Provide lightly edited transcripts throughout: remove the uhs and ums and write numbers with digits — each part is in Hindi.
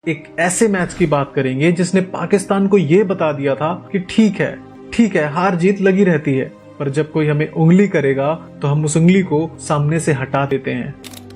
एक ऐसे मैच की बात करेंगे जिसने पाकिस्तान को ये बता दिया था कि ठीक है हार जीत लगी रहती है, पर जब कोई हमें उंगली करेगा तो हम उस उंगली को सामने से हटा देते हैं।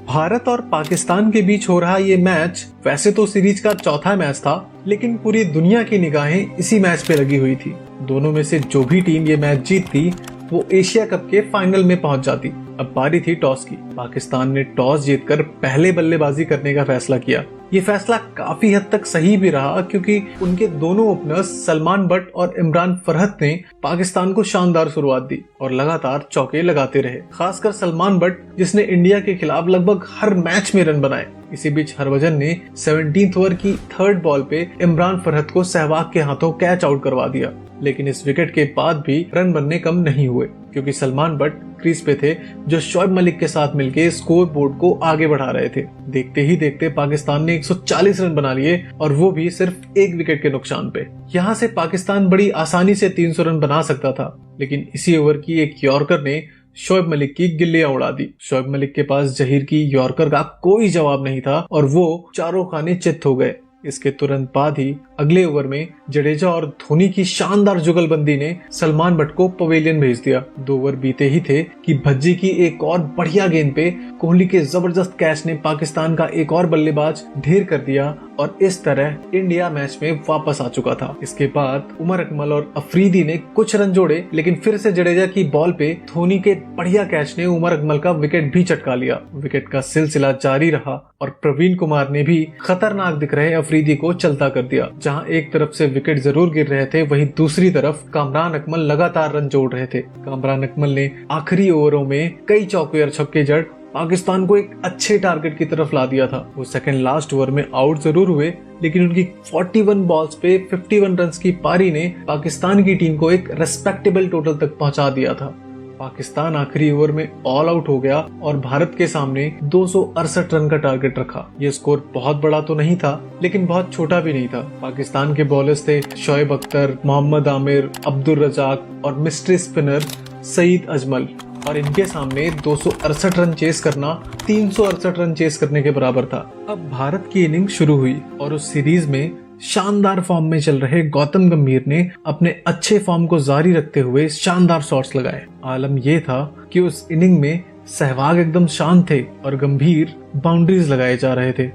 भारत और पाकिस्तान के बीच हो रहा ये मैच वैसे तो सीरीज का चौथा मैच था, लेकिन पूरी दुनिया की निगाहें इसी मैच पे लगी हुई थी। दोनों में से जो भी टीम ये मैच जीतती वो एशिया कप के फाइनल में पहुंच जाती। अब बारी थी टॉस की। पाकिस्तान ने टॉस जीतकर पहले बल्लेबाजी करने का फैसला किया। ये फैसला काफी हद तक सही भी रहा, क्योंकि उनके दोनों ओपनर्स सलमान बट और इमरान फरहत ने पाकिस्तान को शानदार शुरुआत दी और लगातार चौके लगाते रहे। खासकर सलमान बट, जिसने इंडिया के खिलाफ लगभग हर मैच में रन बनाए। इसी बीच हरभजन ने 17th ओवर की 3rd बॉल पे इमरान फरहत को सहवाग के हाथों कैच आउट करवा दिया, लेकिन इस विकेट के बाद भी रन बनने कम नहीं हुए, क्योंकि सलमान बट क्रीज पे थे, जो शोएब मलिक के साथ मिलकर स्कोर बोर्ड को आगे बढ़ा रहे थे। देखते ही देखते पाकिस्तान ने 140 रन बना लिए, और वो भी सिर्फ एक विकेट के नुकसान पे। यहाँ से पाकिस्तान बड़ी आसानी से 300 रन बना सकता था, लेकिन इसी ओवर की एक यॉर्कर ने शोएब मलिक की गिल्लियां उड़ा दी। शोएब मलिक के पास जहीर की यॉर्कर का कोई जवाब नहीं था और वो चारों खाने चित्त हो गए। इसके तुरंत बाद ही अगले ओवर में जडेजा और धोनी की शानदार जुगलबंदी ने सलमान बट को पवेलियन भेज दिया। 2 ओवर बीते ही थे कि भज्जी की एक और बढ़िया गेंद पे कोहली के जबरदस्त कैच ने पाकिस्तान का एक और बल्लेबाज ढेर कर दिया, और इस तरह इंडिया मैच में वापस आ चुका था। इसके बाद उमर अकमल और अफरीदी ने कुछ रन जोड़े, लेकिन फिर से जडेजा की बॉल पे धोनी के बढ़िया कैच ने उमर अकमल का विकेट भी चटका लिया। विकेट का सिलसिला जारी रहा और प्रवीण कुमार ने भी खतरनाक दिख रहे अफरीदी को चलता कर दिया। जहां एक तरफ से विकेट जरूर गिर रहे थे, वहीं दूसरी तरफ कामरान अकमल लगातार रन जोड़ रहे थे। कामरान अकमल ने आखिरी ओवरों में कई चौके और छक्के जड़ पाकिस्तान को एक अच्छे टारगेट की तरफ ला दिया था। वो सेकंड लास्ट ओवर में आउट जरूर हुए, लेकिन उनकी 41 बॉल्स पे 51 रन की पारी ने पाकिस्तान की टीम को एक रेस्पेक्टेबल टोटल तक पहुंचा दिया था। पाकिस्तान आखिरी ओवर में ऑल आउट हो गया और भारत के सामने 268 रन का टारगेट रखा। ये स्कोर बहुत बड़ा तो नहीं था, लेकिन बहुत छोटा भी नहीं था। पाकिस्तान के बॉलर्स थे शोएब अख्तर, मोहम्मद आमिर, अब्दुल रजाक और मिस्ट्री स्पिनर सईद अजमल, और इनके सामने 268 रन चेस करना 368 रन चेस करने के बराबर था। अब भारत की इनिंग शुरू हुई और उस सीरीज में शानदार फॉर्म में चल रहे गौतम गंभीर ने अपने अच्छे फॉर्म को जारी रखते हुए शानदार शॉट्स लगाए। आलम यह था कि उस इनिंग में सहवाग एकदम शांत थे और गंभीर बाउंड्रीज लगाए जा रहे थे।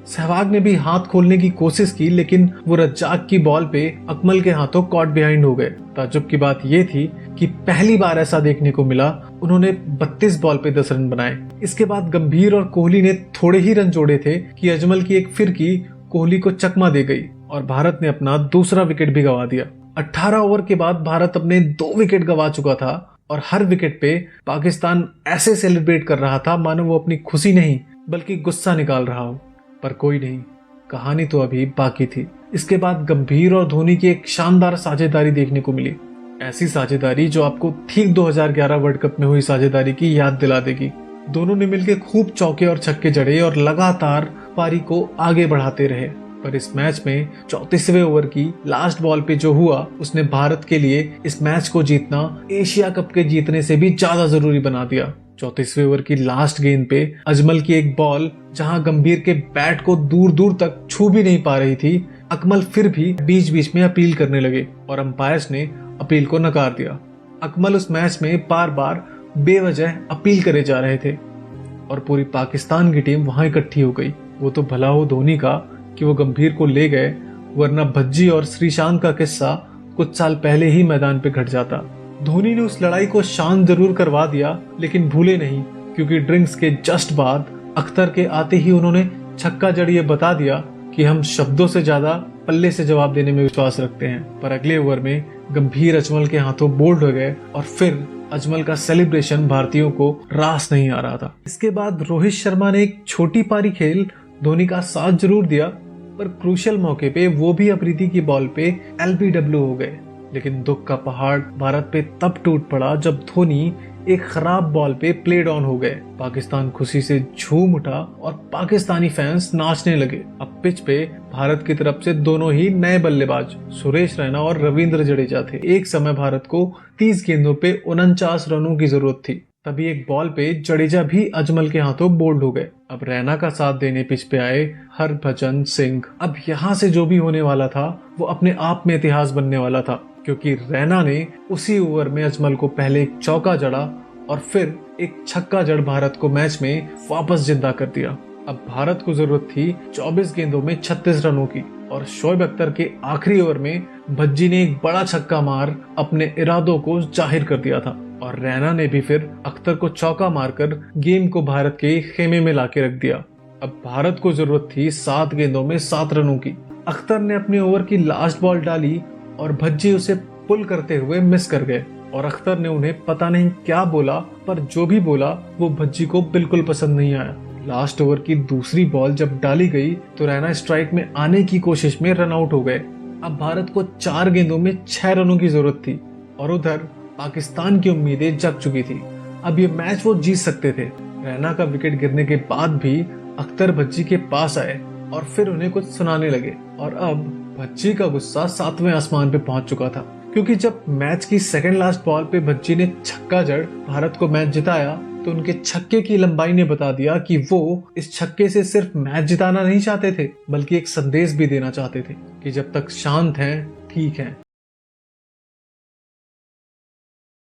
सहवाग ने भी हाथ खोलने की कोशिश की, लेकिन वो रज्जाक की बॉल पे अकमल के हाथों कॉट बिहाइंड हो गए। ताज्जुब की बात ये थी कि पहली बार ऐसा देखने को मिला। उन्होंने 32 बॉल पे 10 रन बनाए। इसके बाद गंभीर और कोहली ने थोड़े ही रन जोड़े थे कि अजमल की एक फिरकी कोहली को चकमा दे गई और भारत ने अपना दूसरा विकेट भी गंवा दिया। 18 ओवर के बाद भारत अपने 2 विकेट गंवा चुका था और हर विकेट पे पाकिस्तान ऐसे सेलिब्रेट कर रहा था मानो वो अपनी खुशी नहीं बल्कि गुस्सा निकाल रहा हो। पर कोई नहीं, कहानी तो अभी बाकी थी। इसके बाद गंभीर और धोनी की एक शानदार साझेदारी देखने को मिली। ऐसी साझेदारी जो आपको ठीक 2011 वर्ल्ड कप में हुई साझेदारी की याद दिला देगी। दोनों ने मिलकर खूब चौके और छक्के जड़े और लगातार पारी को आगे बढ़ाते रहे। पर इस मैच में 34वें ओवर की लास्ट बॉल पे जो हुआ, उसने भारत के लिए इस मैच को जीतना एशिया कप के जीतने से भी ज्यादा जरूरी बना दिया। 34वें ओवर की लास्ट गेंद पे अजमल की एक बॉल जहां गंभीर के बैट को दूर दूर तक छू भी नहीं पा रही थी, अकमल फिर भी बीच बीच में अपील करने लगे और अंपायर्स ने अपील को नकार दिया। अकमल उस मैच में बार बार बेवजह अपील करे जा रहे थे और पूरी पाकिस्तान की टीम वहां इकट्ठी हो गई। वो तो भला हो धोनी का कि वो गंभीर को ले गए, वरना भज्जी और श्रीशांत का किस्सा कुछ साल पहले ही मैदान पे घट जाता। धोनी ने उस लड़ाई को शांत जरूर करवा दिया, लेकिन भूले नहीं, क्योंकि ड्रिंक्स के जस्ट बाद अख्तर के आते ही उन्होंने छक्का जड़िए बता दिया कि हम शब्दों से ज्यादा पल्ले से जवाब देने में विश्वास रखते हैं। पर अगले ओवर में गंभीर अजमल के हाथों बोल्ड हो गए और फिर अजमल का सेलिब्रेशन भारतीयों को रास नहीं आ रहा था। इसके बाद रोहित शर्मा ने एक छोटी पारी खेल धोनी का साथ जरूर दिया, पर क्रूशियल मौके पे वो भी अफरीदी की बॉल पे एलबीडब्ल्यू हो गए। लेकिन दुख का पहाड़ भारत पे तब टूट पड़ा जब धोनी एक खराब बॉल पे प्लेड ऑन हो गए। पाकिस्तान खुशी से झूम उठा और पाकिस्तानी फैंस नाचने लगे। अब पिच पे भारत की तरफ से दोनों ही नए बल्लेबाज सुरेश रैना और रविंद्र जडेजा थे। एक समय भारत को 30 गेंदों पे 49 रनों की जरूरत थी। तभी एक बॉल पे जडेजा भी अजमल के हाथों बोल्ड हो गए। अब रैना का साथ देने पिच पे आए हरभजन सिंह। अब यहाँ से जो भी होने वाला था वो अपने आप में इतिहास बनने वाला था, क्योंकि रैना ने उसी ओवर में अजमल को पहले एक चौका जड़ा और फिर एक छक्का जड़ भारत को मैच में वापस जिंदा कर दिया। अब भारत को जरूरत थी 24 गेंदों में 36 रनों की, और शोएब अख्तर के आखिरी ओवर में भज्जी ने एक बड़ा छक्का मार अपने इरादों को जाहिर कर दिया था, और रैना ने भी फिर अख्तर को चौका मारकर गेम को भारत के खेमे में लाके रख दिया। अब भारत को जरूरत थी 7 गेंदों में 7 रनों की। अख्तर ने अपने ओवर की लास्ट बॉल डाली और भज्जी उसे पुल करते हुए मिस कर गए, और अख्तर ने उन्हें पता नहीं क्या बोला, पर जो भी बोला वो भज्जी को बिल्कुल पसंद नहीं आया। लास्ट ओवर की दूसरी बॉल जब डाली गई तो रैना स्ट्राइक में आने की कोशिश में रन आउट हो गए। अब भारत को 4 गेंदों में 6 रनों की जरूरत थी, और उधर पाकिस्तान की उम्मीदें जग चुकी थी। अब ये मैच वो जीत सकते थे। रैना का विकेट गिरने के बाद भी अख्तर भज्जी के पास आए और फिर उन्हें कुछ सुनाने लगे, और अब भज्जी का गुस्सा 7वें आसमान पे पहुंच चुका था, क्योंकि जब मैच की सेकंड लास्ट बॉल पे भज्जी ने छक्का जड़ भारत को मैच जिताया तो उनके छक्के की लंबाई ने बता दिया कि वो इस छक्के से सिर्फ मैच जिताना नहीं चाहते थे, बल्कि एक संदेश भी देना चाहते थे कि जब तक शांत हैं ठीक है।